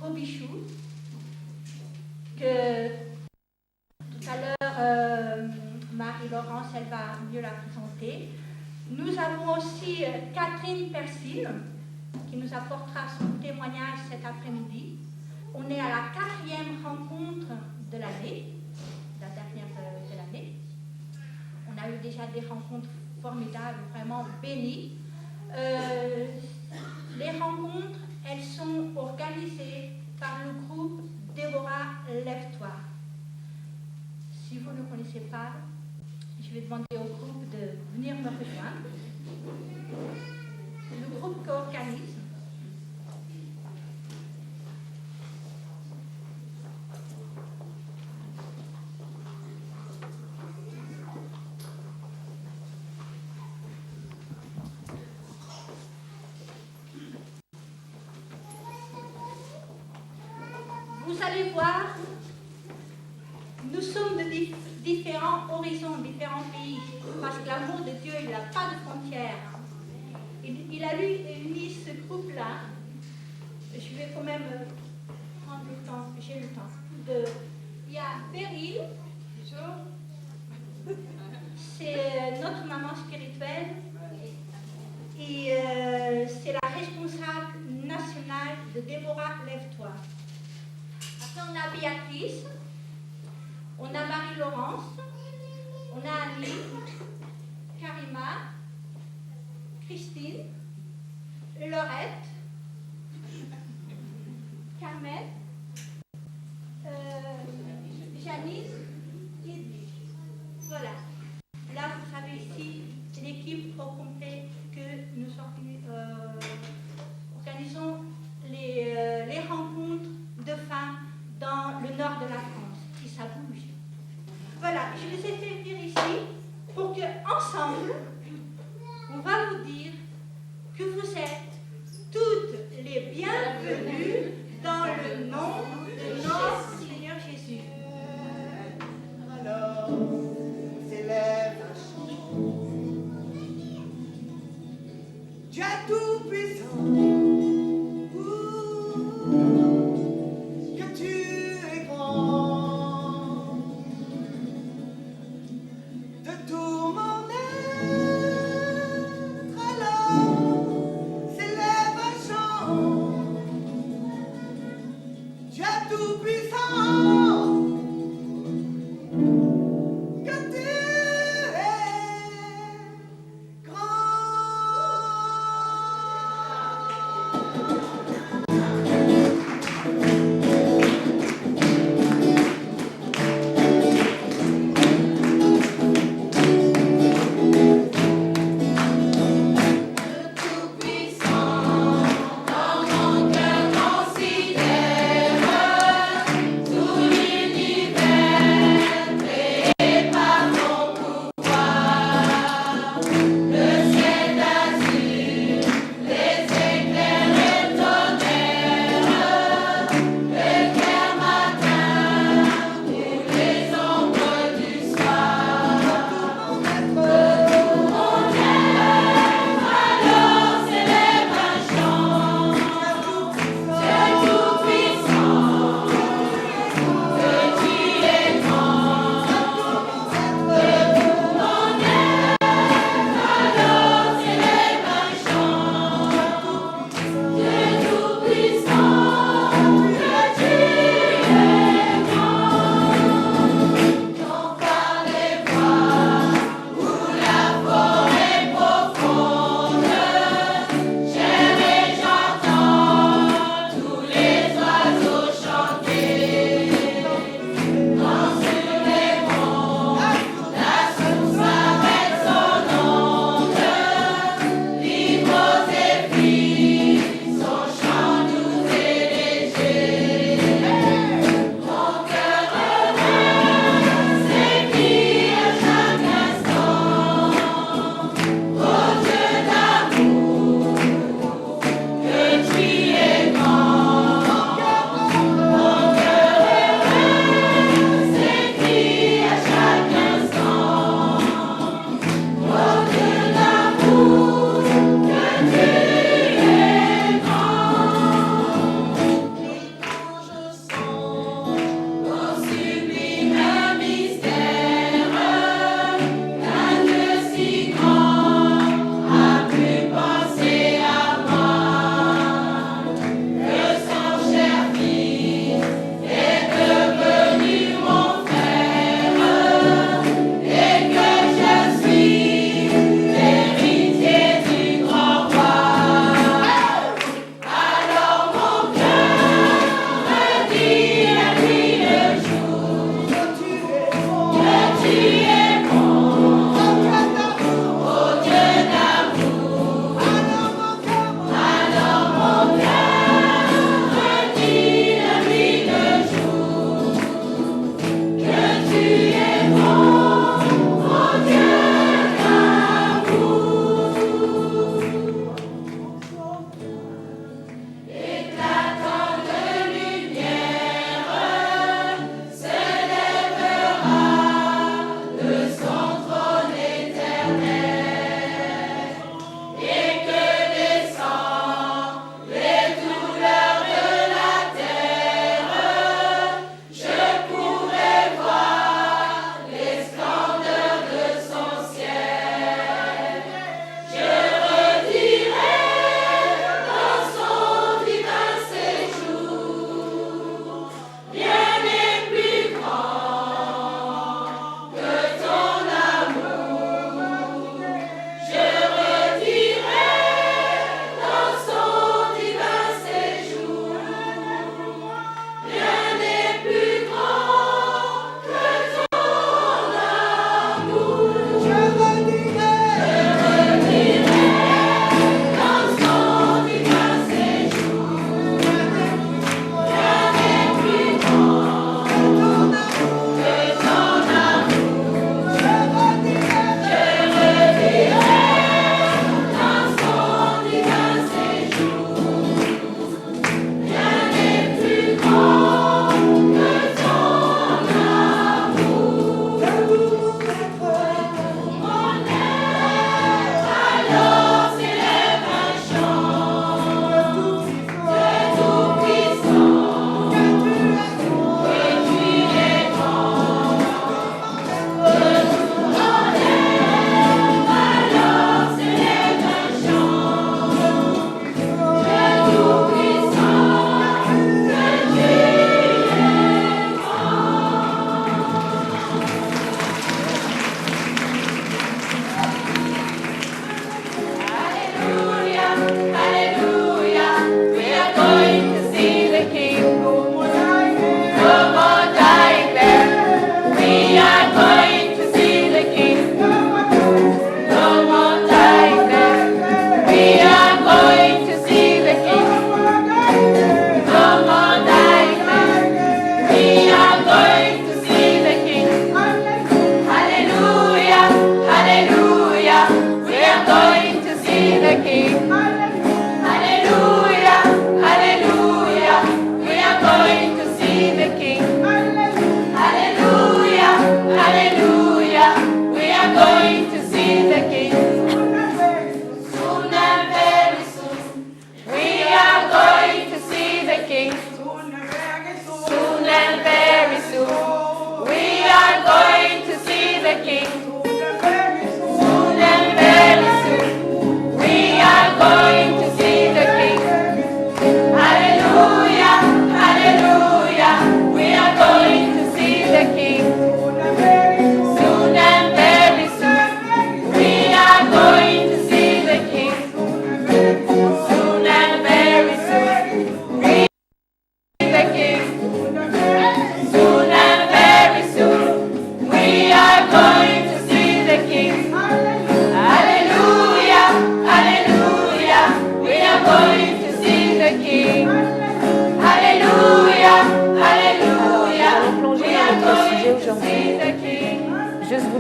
Robichou, que tout à l'heure Marie-Laurence, elle va mieux la présenter. Nous avons aussi Catherine Persine, qui nous apportera son témoignage cet après-midi. On est à la 4e rencontre de l'année, la dernière de l'année. On a eu déjà des rencontres formidables, vraiment bénies. Les rencontres, elles sont organisées par le groupe Déborah, lève-toi. Si vous ne connaissez pas, je vais demander au groupe de venir me rejoindre. Le groupe co-organise. Vous allez voir, nous sommes de différents horizons, différents pays, parce que l'amour de Dieu, il n'a pas de frontières. Il a mis ce groupe-là. Je vais quand même prendre le temps, j'ai le temps. Il y a Beryl, c'est notre maman spirituelle, et c'est la responsable nationale de Déborah, lève-toi. Après, on a Béatrice, on a Marie-Laurence, on a Annie, Karima, Christine, Laurette, Carmen, Janice, Edwige. Voilà. Là, vous savez ici, c'est l'équipe au complet que nous organisons les rencontres de femmes dans le nord de la France. Et ça bouge. Voilà, je les ai fait venir ici pour que, ensemble, on va vous dire que vous êtes tous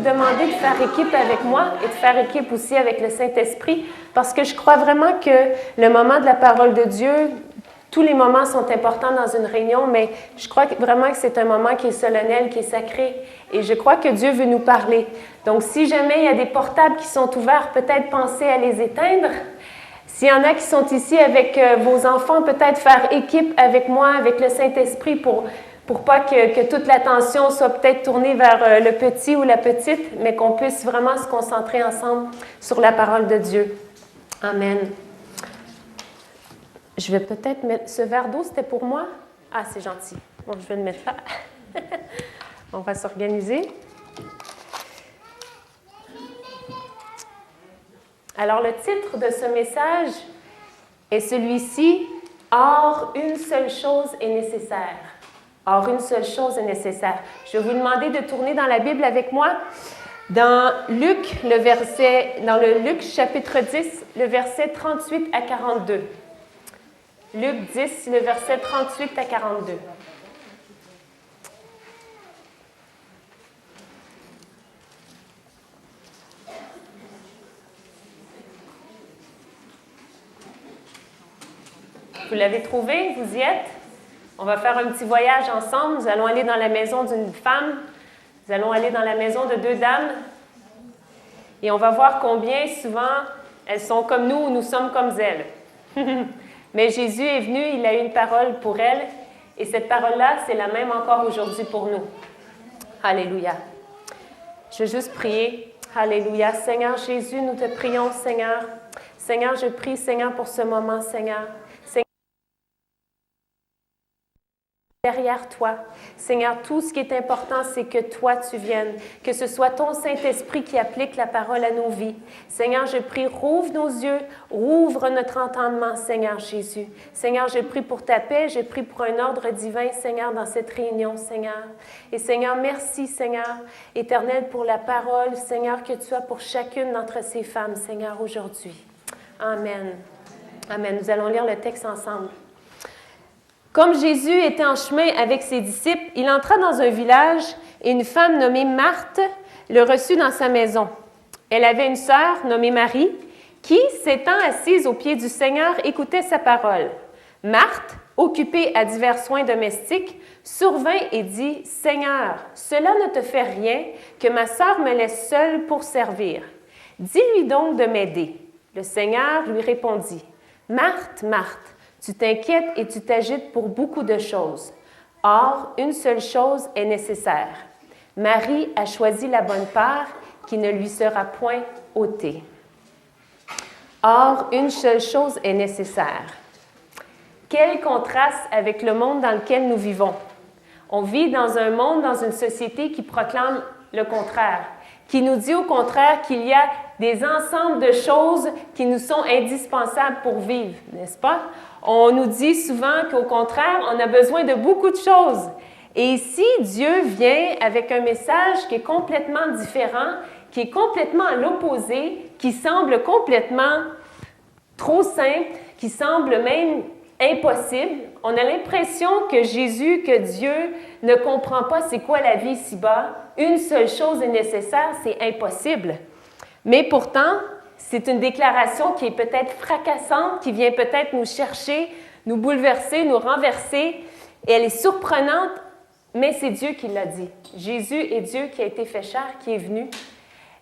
demander de faire équipe avec moi et de faire équipe aussi avec le Saint-Esprit parce que je crois vraiment que le moment de la parole de Dieu, tous les moments sont importants dans une réunion, mais je crois vraiment que c'est un moment qui est solennel, qui est sacré et je crois que Dieu veut nous parler. Donc, si jamais il y a des portables qui sont ouverts, peut-être pensez à les éteindre. S'il y en a qui sont ici avec vos enfants, peut-être faire équipe avec moi, avec le Saint-Esprit pour pas que toute l'attention soit peut-être tournée vers le petit ou la petite, mais qu'on puisse vraiment se concentrer ensemble sur la parole de Dieu. Amen. Je vais peut-être mettre... Ce verre d'eau, c'était pour moi? Ah, c'est gentil. Bon, je vais le mettre là. On va s'organiser. Alors, le titre de ce message est celui-ci, « Or, une seule chose est nécessaire. » Or, une seule chose est nécessaire. Je vais vous demander de tourner dans la Bible avec moi, dans Luc, dans le Luc chapitre 10, le verset 38 à 42. Luc 10, le verset 38 à 42. Vous l'avez trouvé? Vous y êtes? On va faire un petit voyage ensemble. Nous allons aller dans la maison d'une femme. Nous allons aller dans la maison de deux dames. Et on va voir combien souvent elles sont comme nous ou nous sommes comme elles. Mais Jésus est venu, il a eu une parole pour elles. Et cette parole-là, c'est la même encore aujourd'hui pour nous. Alléluia. Je vais juste prier. Alléluia. Seigneur Jésus, nous te prions, Seigneur. Seigneur, je prie, Seigneur, pour ce moment, Seigneur. Derrière toi. Seigneur, tout ce qui est important, c'est que toi, tu viennes, que ce soit ton Saint-Esprit qui applique la parole à nos vies. Seigneur, je prie, rouvre nos yeux, rouvre notre entendement, Seigneur Jésus. Seigneur, je prie pour ta paix, je prie pour un ordre divin, Seigneur, dans cette réunion, Seigneur. Et Seigneur, merci, Seigneur, Éternel, pour la parole, Seigneur, que tu as pour chacune d'entre ces femmes, Seigneur, aujourd'hui. Amen. Amen. Nous allons lire le texte ensemble. Comme Jésus était en chemin avec ses disciples, il entra dans un village et une femme nommée Marthe le reçut dans sa maison. Elle avait une sœur nommée Marie qui, s'étant assise aux pieds du Seigneur, écoutait sa parole. Marthe, occupée à divers soins domestiques, survint et dit « Seigneur, cela ne te fait rien que ma sœur me laisse seule pour servir. Dis-lui donc de m'aider. » Le Seigneur lui répondit « Marthe, Marthe, tu t'inquiètes et tu t'agites pour beaucoup de choses. Or, une seule chose est nécessaire. Marie a choisi la bonne part qui ne lui sera point ôtée. » Or, une seule chose est nécessaire. Quel contraste avec le monde dans lequel nous vivons. On vit dans un monde, dans une société qui proclame le contraire, qui nous dit au contraire qu'il y a des ensembles de choses qui nous sont indispensables pour vivre, n'est-ce pas? On nous dit souvent qu'au contraire, on a besoin de beaucoup de choses. Et ici, Dieu vient avec un message qui est complètement différent, qui est complètement à l'opposé, qui semble complètement trop simple, qui semble même impossible. On a l'impression que Jésus, que Dieu ne comprend pas c'est quoi la vie ici-bas. Une seule chose est nécessaire, c'est impossible. Mais pourtant, c'est une déclaration qui est peut-être fracassante, qui vient peut-être nous chercher, nous bouleverser, nous renverser. Et elle est surprenante, mais c'est Dieu qui l'a dit. Jésus est Dieu qui a été fait chair, qui est venu.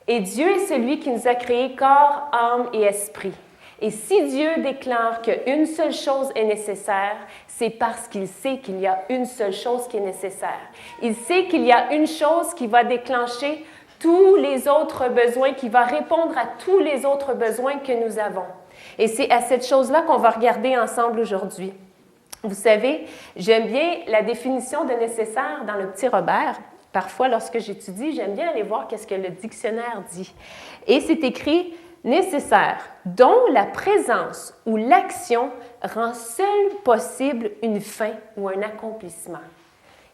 Et Dieu est celui qui nous a créés corps, âme et esprit. Et si Dieu déclare qu'une seule chose est nécessaire, c'est parce qu'il sait qu'il y a une seule chose qui est nécessaire. Il sait qu'il y a une chose qui va déclencher tous les autres besoins, qui va répondre à tous les autres besoins que nous avons. Et c'est à cette chose-là qu'on va regarder ensemble aujourd'hui. Vous savez, j'aime bien la définition de nécessaire dans le petit Robert. Parfois, lorsque j'étudie, j'aime bien aller voir qu'est-ce que le dictionnaire dit. Et c'est écrit « nécessaire, dont la présence ou l'action rend seule possible une fin ou un accomplissement. »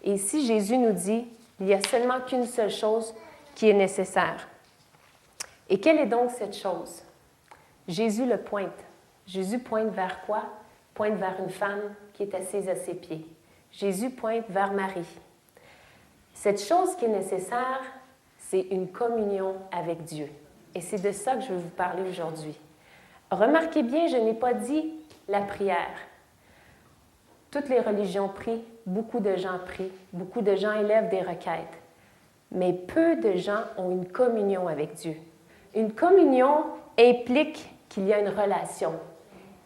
Et ici, Jésus nous dit « il n'y a seulement qu'une seule chose qui est nécessaire. » Et quelle est donc cette chose? Jésus le pointe. Jésus pointe vers quoi? Pointe vers une femme qui est assise à ses pieds. Jésus pointe vers Marie. Cette chose qui est nécessaire, c'est une communion avec Dieu. Et c'est de ça que je veux vous parler aujourd'hui. Remarquez bien, je n'ai pas dit la prière. Toutes les religions prient, beaucoup de gens prient, beaucoup de gens élèvent des requêtes. Mais peu de gens ont une communion avec Dieu. Une communion implique qu'il y a une relation,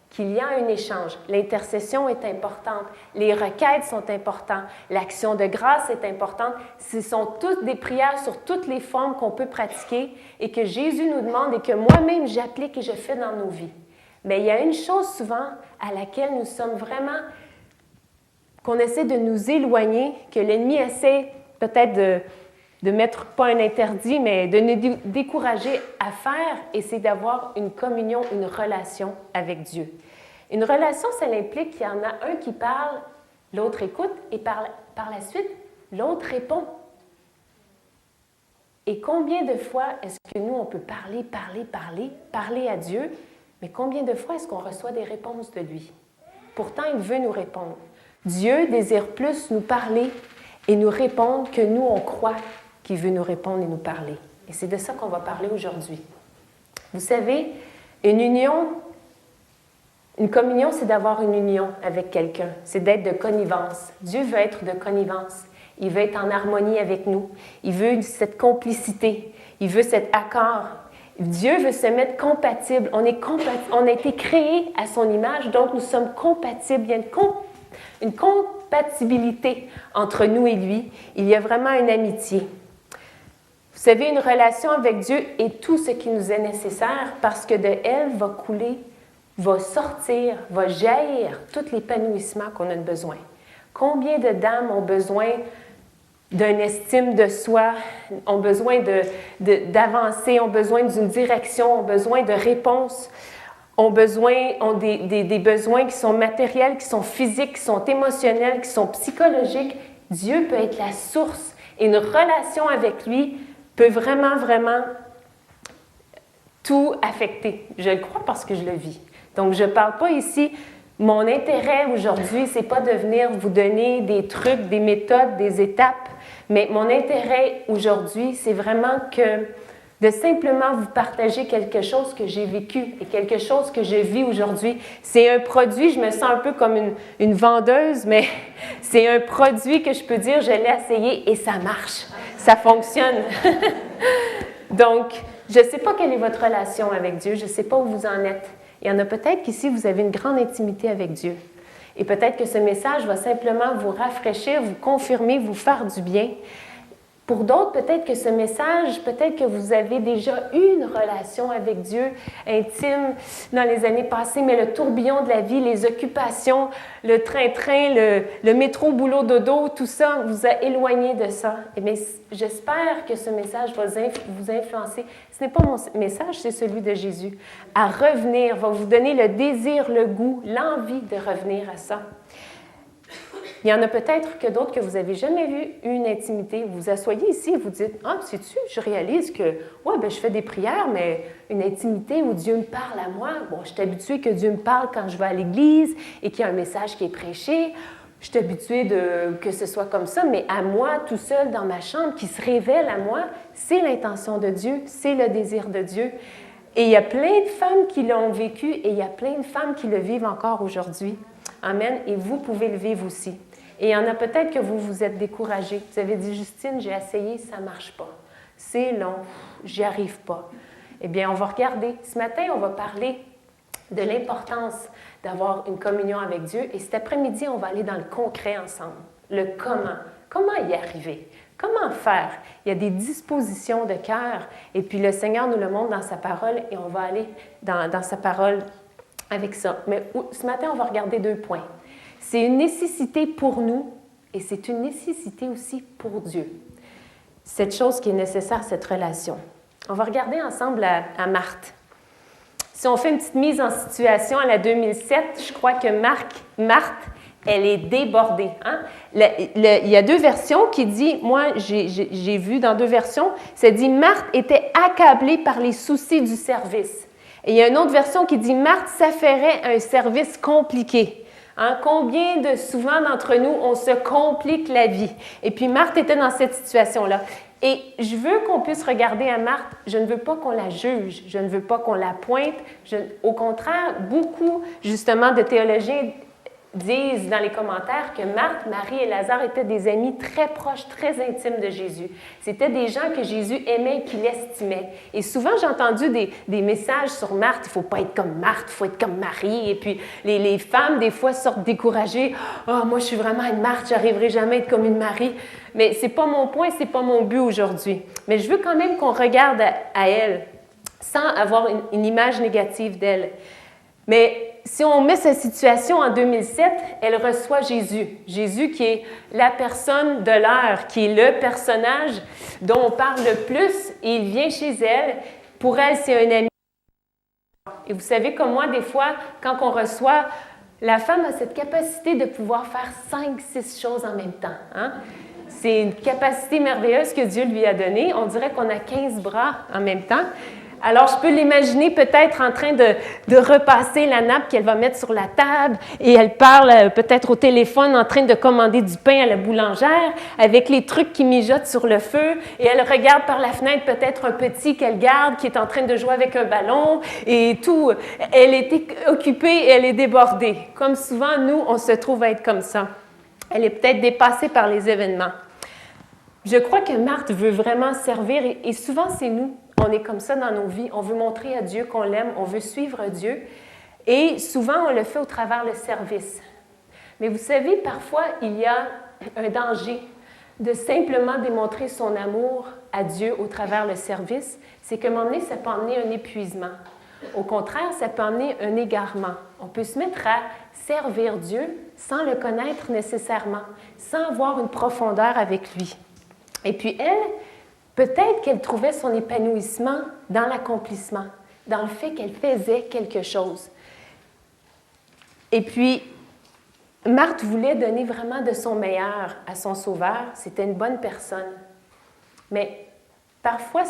qu'il y a un échange. L'intercession est importante, les requêtes sont importantes, l'action de grâce est importante. Ce sont toutes des prières sur toutes les formes qu'on peut pratiquer et que Jésus nous demande et que moi-même j'applique et je fais dans nos vies. Mais il y a une chose souvent à laquelle nous sommes vraiment, qu'on essaie de nous éloigner, que l'ennemi essaie peut-être de mettre, pas un interdit, mais de nous décourager à faire, et c'est d'avoir une communion, une relation avec Dieu. Une relation, ça implique qu'il y en a un qui parle, l'autre écoute, et par la suite, l'autre répond. Et combien de fois est-ce que nous, on peut parler à Dieu, mais combien de fois est-ce qu'on reçoit des réponses de lui? Pourtant, il veut nous répondre. Dieu désire plus nous parler et nous répondre que nous, on croit qu'il veut nous répondre et nous parler. Et c'est de ça qu'on va parler aujourd'hui. Vous savez, une communion, c'est d'avoir une union avec quelqu'un. C'est d'être de connivence. Dieu veut être de connivence. Il veut être en harmonie avec nous. Il veut cette complicité. Il veut cet accord. Dieu veut se mettre compatible. On a été créés à son image, donc nous sommes compatibles. Il y a une compatibilité entre nous et lui. Il y a vraiment une amitié. Vous savez, une relation avec Dieu est tout ce qui nous est nécessaire parce que de elle va couler, va sortir, va jaillir tout l'épanouissement qu'on a besoin. Combien de dames ont besoin d'une estime de soi, ont besoin d'avancer, ont besoin d'une direction, ont besoin de réponses, ont des besoins qui sont matériels, qui sont physiques, qui sont émotionnels, qui sont psychologiques. Dieu peut être la source et une relation avec lui peut vraiment, vraiment tout affecter. Je le crois parce que je le vis. Donc, je ne parle pas ici. Mon intérêt aujourd'hui, ce n'est pas de venir vous donner des trucs, des méthodes, des étapes, mais mon intérêt aujourd'hui, c'est vraiment de simplement vous partager quelque chose que j'ai vécu et quelque chose que je vis aujourd'hui. C'est un produit, je me sens un peu comme une vendeuse, mais c'est un produit que je peux dire, je l'ai essayé et ça marche, ça fonctionne. Donc, je ne sais pas quelle est votre relation avec Dieu, je ne sais pas où vous en êtes. Il y en a peut-être qu'ici, vous avez une grande intimité avec Dieu. Et peut-être que ce message va simplement vous rafraîchir, vous confirmer, vous faire du bien. Pour d'autres, peut-être que ce message, peut-être que vous avez déjà eu une relation avec Dieu intime dans les années passées, mais le tourbillon de la vie, les occupations, le train-train, le métro, boulot, dodo, tout ça vous a éloigné de ça. Eh bien, j'espère que ce message va vous influencer. Ce n'est pas mon message, c'est celui de Jésus. À revenir, va vous donner le désir, le goût, l'envie de revenir à ça. Il y en a peut-être que d'autres que vous n'avez jamais vu une intimité. Vous vous asseyez ici et vous dites « Ah, sais-tu, je réalise que je fais des prières, mais une intimité où Dieu me parle à moi. Bon, je suis habituée que Dieu me parle quand je vais à l'église et qu'il y a un message qui est prêché. Je suis habituée que ce soit comme ça, mais à moi, tout seul dans ma chambre, qui se révèle à moi, c'est l'intention de Dieu, c'est le désir de Dieu. » Et il y a plein de femmes qui l'ont vécu et il y a plein de femmes qui le vivent encore aujourd'hui. Amen. Et vous pouvez le vivre aussi. Et il y en a peut-être que vous vous êtes découragés. Vous avez dit, Justine, j'ai essayé, ça ne marche pas. C'est long, j'y arrive pas. Eh bien, on va regarder. Ce matin, on va parler de l'importance d'avoir une communion avec Dieu. Et cet après-midi, on va aller dans le concret ensemble. Le comment. Comment y arriver? Comment faire? Il y a des dispositions de cœur. Et puis, le Seigneur nous le montre dans sa parole et on va aller dans sa parole avec ça. Mais ce matin, on va regarder 2 points. C'est une nécessité pour nous et c'est une nécessité aussi pour Dieu. Cette chose qui est nécessaire, cette relation. On va regarder ensemble à Marthe. Si on fait une petite mise en situation à la 2007, je crois que Marthe, elle est débordée. Hein? Il y a 2 versions qui disent, moi j'ai vu dans 2 versions, ça dit Marthe était accablée par les soucis du service. Et il y a une autre version qui dit Marthe s'affairait un service compliqué. Hein? Combien de souvent d'entre nous, on se complique la vie? Et puis Marthe était dans cette situation-là. Et je veux qu'on puisse regarder à Marthe, je ne veux pas qu'on la juge, je ne veux pas qu'on la pointe. Au contraire, beaucoup, justement, de théologiens disent dans les commentaires que Marthe, Marie et Lazare étaient des amis très proches, très intimes de Jésus. C'était des gens que Jésus aimait et qu'il estimait. Et souvent, j'ai entendu des messages sur Marthe, il ne faut pas être comme Marthe, il faut être comme Marie. Et puis, les femmes, des fois, sortent découragées. « Ah, moi, je suis vraiment une Marthe, je n'arriverai jamais à être comme une Marie. » Mais ce n'est pas mon point, ce n'est pas mon but aujourd'hui. Mais je veux quand même qu'on regarde à elle, sans avoir une image négative d'elle. Mais si on met sa situation en 2007, elle reçoit Jésus. Jésus qui est la personne de l'heure, qui est le personnage dont on parle le plus, et il vient chez elle. Pour elle, c'est un ami. Et vous savez, comme moi, des fois, quand on reçoit, la femme a cette capacité de pouvoir faire 5, 6 choses en même temps. Hein? C'est une capacité merveilleuse que Dieu lui a donnée. On dirait qu'on a 15 bras en même temps. Alors, je peux l'imaginer peut-être en train de repasser la nappe qu'elle va mettre sur la table et elle parle peut-être au téléphone en train de commander du pain à la boulangère avec les trucs qui mijotent sur le feu et elle regarde par la fenêtre peut-être un petit qu'elle garde qui est en train de jouer avec un ballon et tout. Elle est occupée et elle est débordée. Comme souvent, nous, on se trouve à être comme ça. Elle est peut-être dépassée par les événements. Je crois que Marthe veut vraiment servir et souvent, c'est nous. On est comme ça dans nos vies. On veut montrer à Dieu qu'on l'aime, on veut suivre Dieu. Et souvent, on le fait au travers le service. Mais vous savez, parfois, il y a un danger de simplement démontrer son amour à Dieu au travers le service. C'est qu'à un moment donné, ça peut amener un épuisement. Au contraire, ça peut amener un égarement. On peut se mettre à servir Dieu sans le connaître nécessairement, sans avoir une profondeur avec lui. Et puis elle, peut-être qu'elle trouvait son épanouissement dans l'accomplissement, dans le fait qu'elle faisait quelque chose. Et puis, Marthe voulait donner vraiment de son meilleur à son Sauveur. C'était une bonne personne. Mais parfois,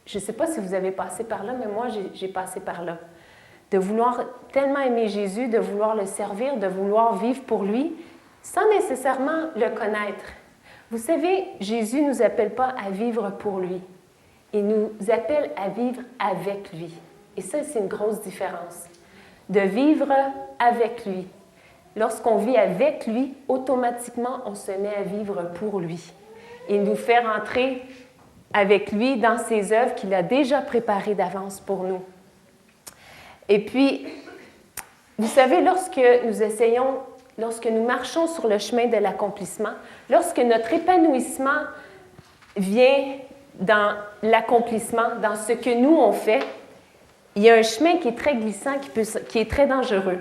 je ne sais pas si vous avez passé par là, mais moi, j'ai passé par là. De vouloir tellement aimer Jésus, de vouloir le servir, de vouloir vivre pour lui, sans nécessairement le connaître. Vous savez, Jésus ne nous appelle pas à vivre pour lui. Il nous appelle à vivre avec lui. Et ça, c'est une grosse différence. De vivre avec lui. Lorsqu'on vit avec lui, automatiquement, on se met à vivre pour lui. Il nous fait rentrer avec lui dans ses œuvres qu'il a déjà préparées d'avance pour nous. Et puis, vous savez, lorsque nous marchons sur le chemin de l'accomplissement, lorsque notre épanouissement vient dans l'accomplissement, dans ce que nous, on fait, il y a un chemin qui est très glissant, qui est très dangereux.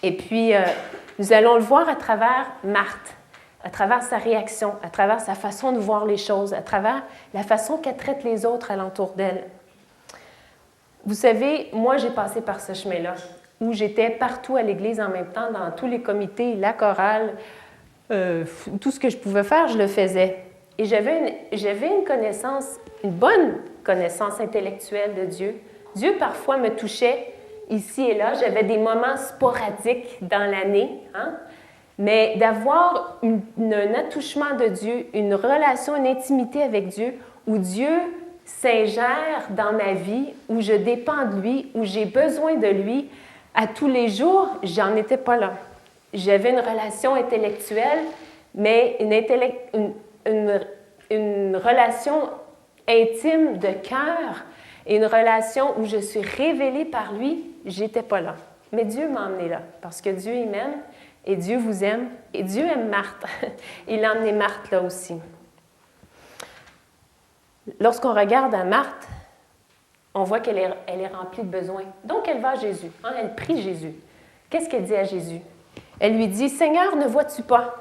Et puis, nous allons le voir à travers Marthe, à travers sa réaction, à travers sa façon de voir les choses, à travers la façon qu'elle traite les autres alentour d'elle. Vous savez, moi, j'ai passé par ce chemin-là, où j'étais partout à l'Église en même temps, dans tous les comités, la chorale, tout ce que je pouvais faire, je le faisais. Et j'avais une connaissance, une bonne connaissance intellectuelle de Dieu. Dieu, parfois, me touchait ici et là. J'avais des moments sporadiques dans l'année, hein? Mais d'avoir un attouchement de Dieu, une relation, une intimité avec Dieu, où Dieu s'ingère dans ma vie, où je dépends de lui, où j'ai besoin de lui, à tous les jours, j'en étais pas là. J'avais une relation intellectuelle, mais une relation intime de cœur et une relation où je suis révélée par lui, j'étais pas là. Mais Dieu m'a emmenée là, parce que Dieu, il m'aime, et Dieu vous aime, et Dieu aime Marthe. Il a emmené Marthe là aussi. Lorsqu'on regarde à Marthe, on voit qu'elle est remplie de besoins. Donc, elle va à Jésus. Hein? Elle prie Jésus. Qu'est-ce qu'elle dit à Jésus? Elle lui dit, « Seigneur, ne vois-tu pas?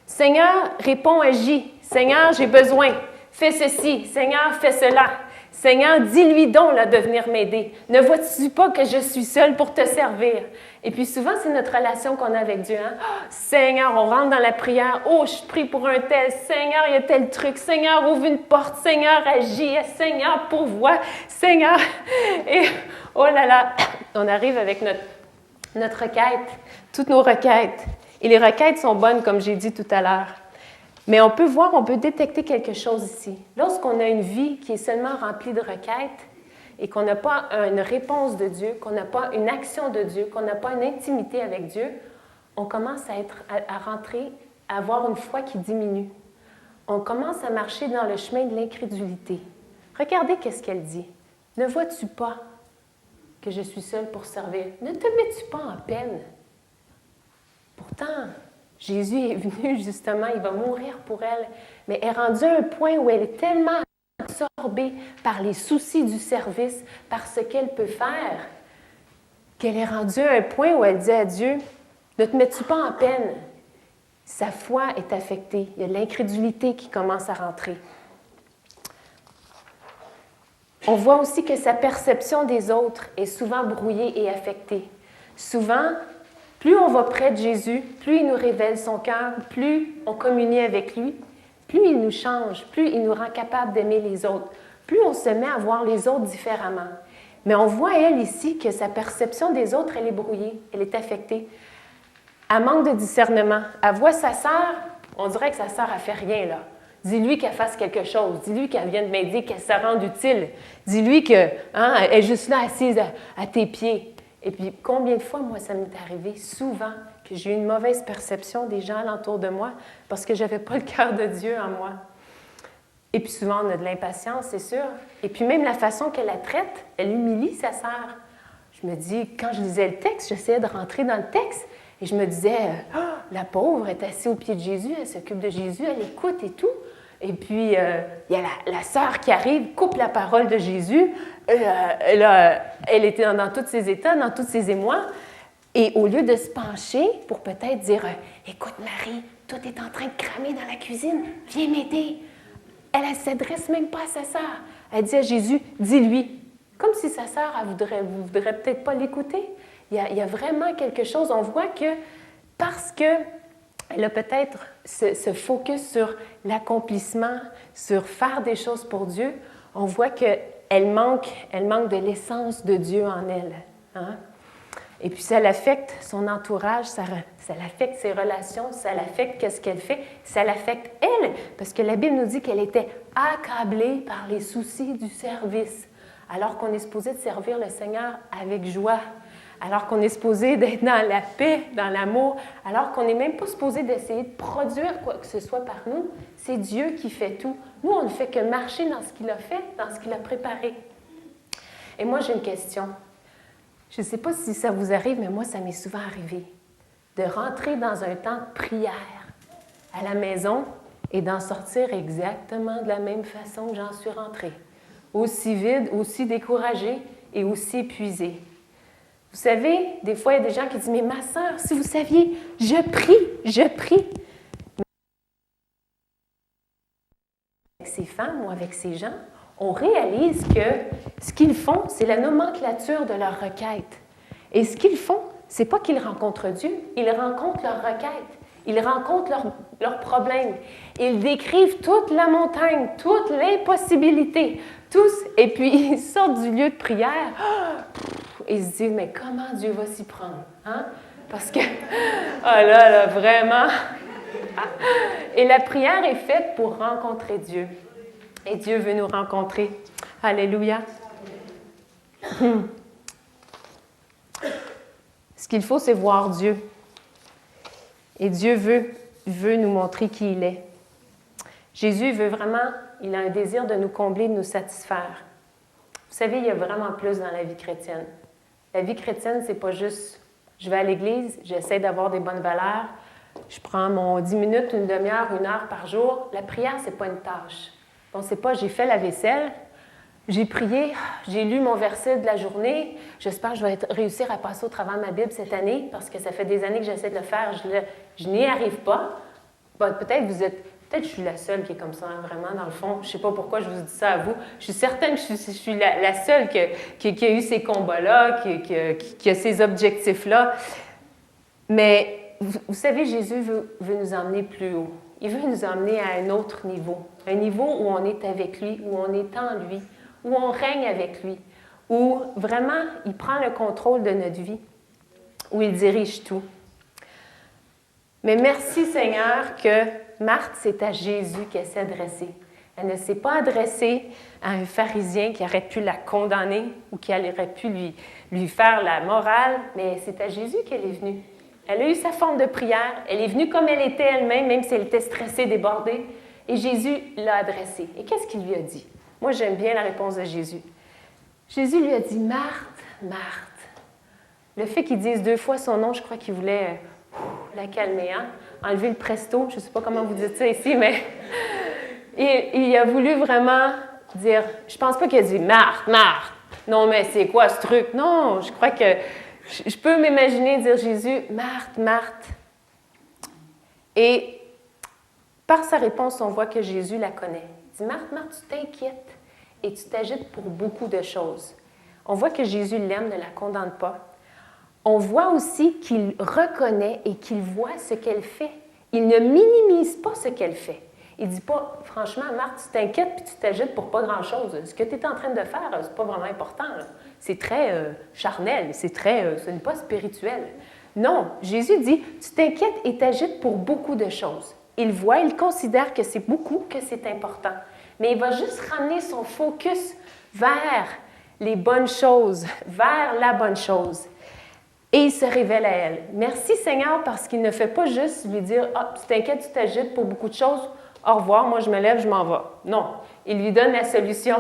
Seigneur, réponds, agis. Seigneur, j'ai besoin. Fais ceci. Seigneur, fais cela. Seigneur, dis-lui donc là, de venir m'aider. Ne vois-tu pas que je suis seule pour te servir? » Et puis souvent, c'est notre relation qu'on a avec Dieu. Hein? Oh, Seigneur, on rentre dans la prière. Oh, je prie pour un tel. Seigneur, il y a tel truc. Seigneur, ouvre une porte. Seigneur, agis. Seigneur, pourvois. Seigneur. Et oh là là, on arrive avec notre requête toutes nos requêtes. Et les requêtes sont bonnes, comme j'ai dit tout à l'heure. Mais on peut détecter quelque chose ici. Lorsqu'on a une vie qui est seulement remplie de requêtes et qu'on n'a pas une réponse de Dieu, qu'on n'a pas une action de Dieu, qu'on n'a pas une intimité avec Dieu, on commence à rentrer, à avoir une foi qui diminue. On commence à marcher dans le chemin de l'incrédulité. Regardez qu'est-ce qu'elle dit. Ne vois-tu pas que je suis seule pour servir? Ne te mets-tu pas en peine? Pourtant, Jésus est venu justement, il va mourir pour elle, mais elle est rendue à un point où elle est tellement absorbée par les soucis du service, par ce qu'elle peut faire, qu'elle est rendue à un point où elle dit à Dieu, ne te mets-tu pas en peine? Sa foi est affectée. Il y a de l'incrédulité qui commence à rentrer. On voit aussi que sa perception des autres est souvent brouillée et affectée. Souvent, plus on va près de Jésus, plus il nous révèle son cœur, plus on communie avec lui, plus il nous change, plus il nous rend capable d'aimer les autres, plus on se met à voir les autres différemment. Mais on voit, elle, ici, que sa perception des autres, elle est brouillée, elle est affectée. Elle manque de discernement. Elle voit sa sœur, on dirait que sa sœur n'a fait rien, là. Dis-lui qu'elle fasse quelque chose. Dis-lui qu'elle vienne m'aider, qu'elle se rende utile. Dis-lui qu'elle est juste là assise à tes pieds. Et puis, combien de fois, moi, ça m'est arrivé souvent que j'ai eu une mauvaise perception des gens alentour de moi parce que je n'avais pas le cœur de Dieu en moi. Et puis souvent, on a de l'impatience, c'est sûr. Et puis même la façon qu'elle la traite, elle humilie sa sœur. Je me dis, quand je lisais le texte, j'essayais de rentrer dans le texte et je me disais, la pauvre est assise au pied de Jésus, elle s'occupe de Jésus, elle écoute et tout. Et puis, il y a la sœur qui arrive, coupe la parole de Jésus. Elle était dans tous ses états, dans tous ses émois. Et au lieu de se pencher pour peut-être dire, écoute Marie, tout est en train de cramer dans la cuisine, viens m'aider. Elle ne s'adresse même pas à sa sœur. Elle dit à Jésus, dis-lui. Comme si sa sœur, elle voudrait peut-être pas l'écouter. Il y a vraiment quelque chose. On voit que parce qu'elle a peut-être ce focus sur l'accomplissement, sur faire des choses pour Dieu, on voit qu'elle manque de l'essence de Dieu en elle. Hein? Et puis ça l'affecte son entourage, ça l'affecte ses relations, ça l'affecte qu'est-ce qu'elle fait, ça l'affecte elle, parce que la Bible nous dit qu'elle était accablée par les soucis du service, alors qu'on est supposé de servir le Seigneur avec joie, alors qu'on est supposé d'être dans la paix, dans l'amour, alors qu'on n'est même pas supposé d'essayer de produire quoi que ce soit par nous. C'est Dieu qui fait tout. Nous, on ne fait que marcher dans ce qu'il a fait, dans ce qu'il a préparé. Et moi, j'ai une question. Je ne sais pas si ça vous arrive, mais moi, ça m'est souvent arrivé de rentrer dans un temps de prière à la maison et d'en sortir exactement de la même façon que j'en suis rentrée. Aussi vide, aussi découragée et aussi épuisée. Vous savez, des fois, il y a des gens qui disent « Mais ma sœur, si vous saviez, je prie. » Avec ces femmes ou avec ces gens, on réalise que ce qu'ils font, c'est la nomenclature de leur requête. Et ce qu'ils font, c'est pas qu'ils rencontrent Dieu, ils rencontrent leur requête, ils rencontrent leurs problèmes. Ils décrivent toute la montagne, toute l'impossibilité, tous, et puis ils sortent du lieu de prière, et ils se disent, mais comment Dieu va s'y prendre? Hein? Parce que, là, vraiment. Et la prière est faite pour rencontrer Dieu. Et Dieu veut nous rencontrer. Alléluia. Ce qu'il faut, c'est voir Dieu. Et Dieu veut nous montrer qui il est. Jésus veut vraiment, il a un désir de nous combler, de nous satisfaire. Vous savez, il y a vraiment plus dans la vie chrétienne. La vie chrétienne, c'est pas juste, je vais à l'église, j'essaie d'avoir des bonnes valeurs, je prends mon 10 minutes, une demi-heure, 1 heure par jour. La prière, c'est pas une tâche. Bon, c'est pas, j'ai fait la vaisselle, j'ai prié, j'ai lu mon verset de la journée. J'espère que je vais réussir à passer au travers de ma Bible cette année, parce que ça fait des années que j'essaie de le faire, je n'y arrive pas. Bon, peut-être je suis la seule qui est comme ça, hein, vraiment, dans le fond. Je ne sais pas pourquoi je vous dis ça à vous. Je suis certaine que je suis la seule qui a eu ces combats-là, qui a ces objectifs-là. Mais vous savez, Jésus veut nous emmener plus haut. Il veut nous emmener à un autre niveau. Un niveau où on est avec lui, où on est en lui, où on règne avec lui, où vraiment il prend le contrôle de notre vie, où il dirige tout. Mais merci Seigneur que Marthe, c'est à Jésus qu'elle s'est adressée. Elle ne s'est pas adressée à un pharisien qui aurait pu la condamner ou qui aurait pu lui faire la morale, mais c'est à Jésus qu'elle est venue. Elle a eu sa forme de prière, elle est venue comme elle était elle-même, même si elle était stressée, débordée, et Jésus l'a adressée. Et qu'est-ce qu'il lui a dit? Moi, j'aime bien la réponse de Jésus. Jésus lui a dit, « Marthe, Marthe. » Le fait qu'il dise 2 fois son nom, je crois qu'il voulait la calmer, hein? Enlever le presto, je ne sais pas comment vous dites ça ici, mais il a voulu vraiment dire, je ne pense pas qu'il a dit « Marthe, Marthe, non mais c'est quoi ce truc? » Non, je crois que je peux m'imaginer dire Jésus « Marthe, Marthe. » Et par sa réponse, on voit que Jésus la connaît. Il dit « Marthe, Marthe, tu t'inquiètes et tu t'agites pour beaucoup de choses. » On voit que Jésus l'aime, ne la condamne pas. On voit aussi qu'il reconnaît et qu'il voit ce qu'elle fait. Il ne minimise pas ce qu'elle fait. Il ne dit pas, franchement, Marthe, tu t'inquiètes puis tu t'agites pour pas grand-chose. Ce que tu es en train de faire, c'est pas vraiment important. Là. C'est très charnel, ce n'est pas spirituel. Non, Jésus dit, tu t'inquiètes et t'agites pour beaucoup de choses. Il voit, il considère que c'est beaucoup, que c'est important. Mais il va juste ramener son focus vers les bonnes choses, vers la bonne chose. Et il se révèle à elle. Merci Seigneur parce qu'il ne fait pas juste lui dire « Ah, tu t'inquiètes, tu t'agites pour beaucoup de choses, au revoir, moi je me lève, je m'en vais. » Non, il lui donne la solution,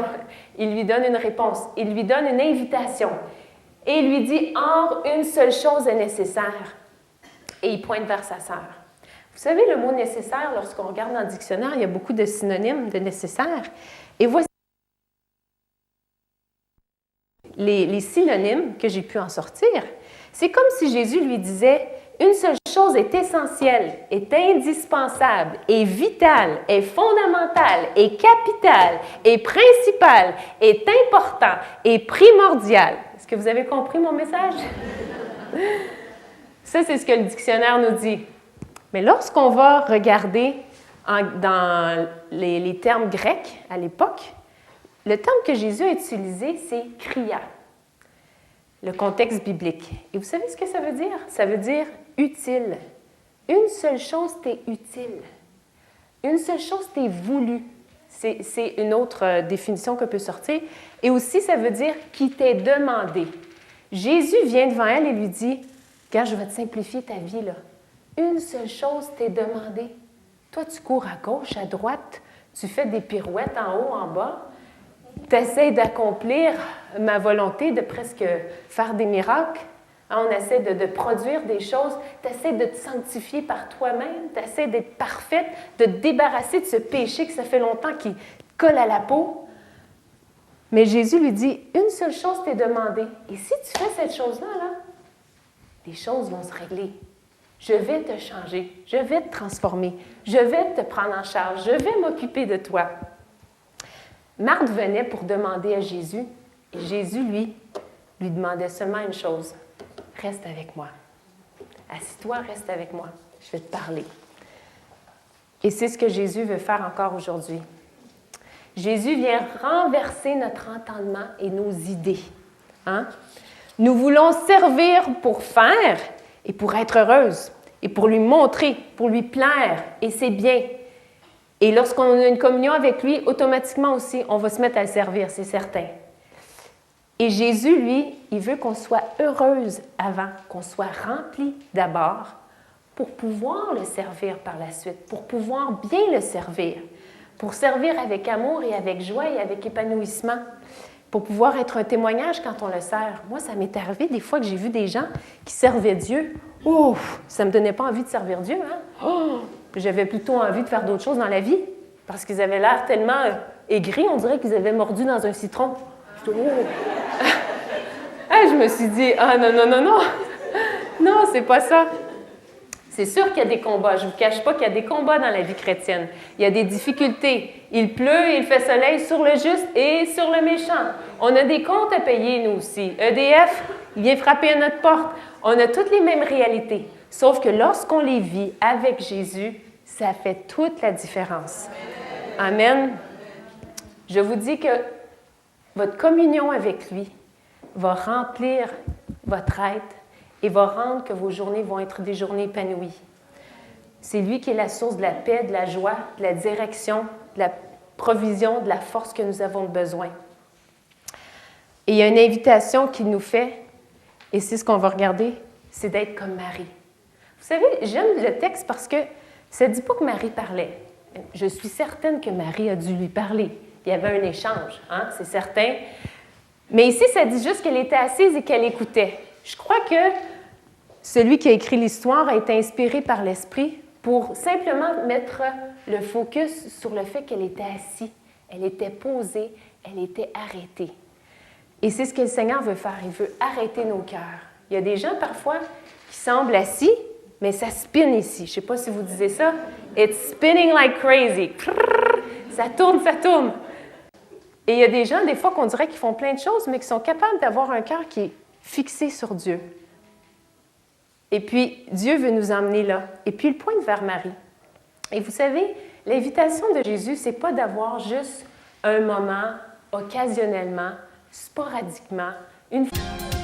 il lui donne une réponse, il lui donne une invitation. Et il lui dit « Or, une seule chose est nécessaire. » Et il pointe vers sa sœur. Vous savez, le mot « nécessaire », lorsqu'on regarde dans le dictionnaire, il y a beaucoup de synonymes de « nécessaire ». Et voici les synonymes que j'ai pu en sortir. C'est comme si Jésus lui disait « Une seule chose est essentielle, est indispensable, est vitale, est fondamentale, est capitale, est principale, est important, est primordial. » Est-ce que vous avez compris mon message? Ça, c'est ce que le dictionnaire nous dit. Mais lorsqu'on va regarder dans les termes grecs à l'époque, le terme que Jésus a utilisé, c'est « kria ». Le contexte biblique. Et vous savez ce que ça veut dire? Ça veut dire utile. Une seule chose t'est utile. Une seule chose t'est voulu. C'est une autre définition que peut sortir. Et aussi, ça veut dire qui t'est demandé. Jésus vient devant elle et lui dit, « Regarde, je vais te simplifier ta vie, là. Une seule chose t'est demandée. Toi, tu cours à gauche, à droite, tu fais des pirouettes en haut, en bas. Tu essaies d'accomplir ma volonté, de presque faire des miracles. On essaie de produire des choses. Tu essaies de te sanctifier par toi-même. Tu essaies d'être parfaite, de te débarrasser de ce péché que ça fait longtemps qui colle à la peau. Mais Jésus lui dit, une seule chose t'est demandée. Et si tu fais cette chose-là, là, les choses vont se régler. Je vais te changer. Je vais te transformer. Je vais te prendre en charge. Je vais m'occuper de toi. Marthe venait pour demander à Jésus, et Jésus, lui demandait seulement une chose. Reste avec moi. Assis-toi, reste avec moi. Je vais te parler. Et c'est ce que Jésus veut faire encore aujourd'hui. Jésus vient renverser notre entendement et nos idées. Hein? Nous voulons servir pour faire et pour être heureuses, et pour lui montrer, pour lui plaire, et c'est bien. Et lorsqu'on a une communion avec lui, automatiquement aussi, on va se mettre à le servir, c'est certain. Et Jésus, lui, il veut qu'on soit heureuse avant, qu'on soit rempli d'abord pour pouvoir le servir par la suite, pour pouvoir bien le servir, pour servir avec amour et avec joie et avec épanouissement, pour pouvoir être un témoignage quand on le sert. Moi, ça m'est arrivé des fois que j'ai vu des gens qui servaient Dieu. Oh, ça ne me donnait pas envie de servir Dieu, hein? Oh! J'avais plutôt envie de faire d'autres choses dans la vie parce qu'ils avaient l'air tellement aigris, on dirait qu'ils avaient mordu dans un citron. Je dis, oh! Je me suis dit, ah non, non, non, non! Non, c'est pas ça. C'est sûr qu'il y a des combats. Je ne vous cache pas qu'il y a des combats dans la vie chrétienne. Il y a des difficultés. Il pleut et il fait soleil sur le juste et sur le méchant. On a des comptes à payer, nous aussi. EDF, il vient frapper à notre porte. On a toutes les mêmes réalités. Sauf que lorsqu'on les vit avec Jésus, ça fait toute la différence. Amen. Je vous dis que votre communion avec lui va remplir votre être et va rendre que vos journées vont être des journées épanouies. C'est lui qui est la source de la paix, de la joie, de la direction, de la provision, de la force que nous avons besoin. Et il y a une invitation qu'il nous fait, et c'est ce qu'on va regarder, c'est d'être comme Marie. Vous savez, j'aime le texte parce que ça ne dit pas que Marie parlait. Je suis certaine que Marie a dû lui parler. Il y avait un échange, hein, c'est certain. Mais ici, ça dit juste qu'elle était assise et qu'elle écoutait. Je crois que celui qui a écrit l'histoire a été inspiré par l'Esprit pour simplement mettre le focus sur le fait qu'elle était assise, elle était posée, elle était arrêtée. Et c'est ce que le Seigneur veut faire. Il veut arrêter nos cœurs. Il y a des gens parfois qui semblent assis, mais ça spinne ici. Je ne sais pas si vous disiez ça. It's spinning like crazy. Ça tourne, ça tourne. Et il y a des gens, des fois, qu'on dirait qu'ils font plein de choses, mais qui sont capables d'avoir un cœur qui est fixé sur Dieu. Et puis, Dieu veut nous emmener là. Et puis, il pointe vers Marie. Et vous savez, l'invitation de Jésus, ce n'est pas d'avoir juste un moment, occasionnellement, sporadiquement, une fois.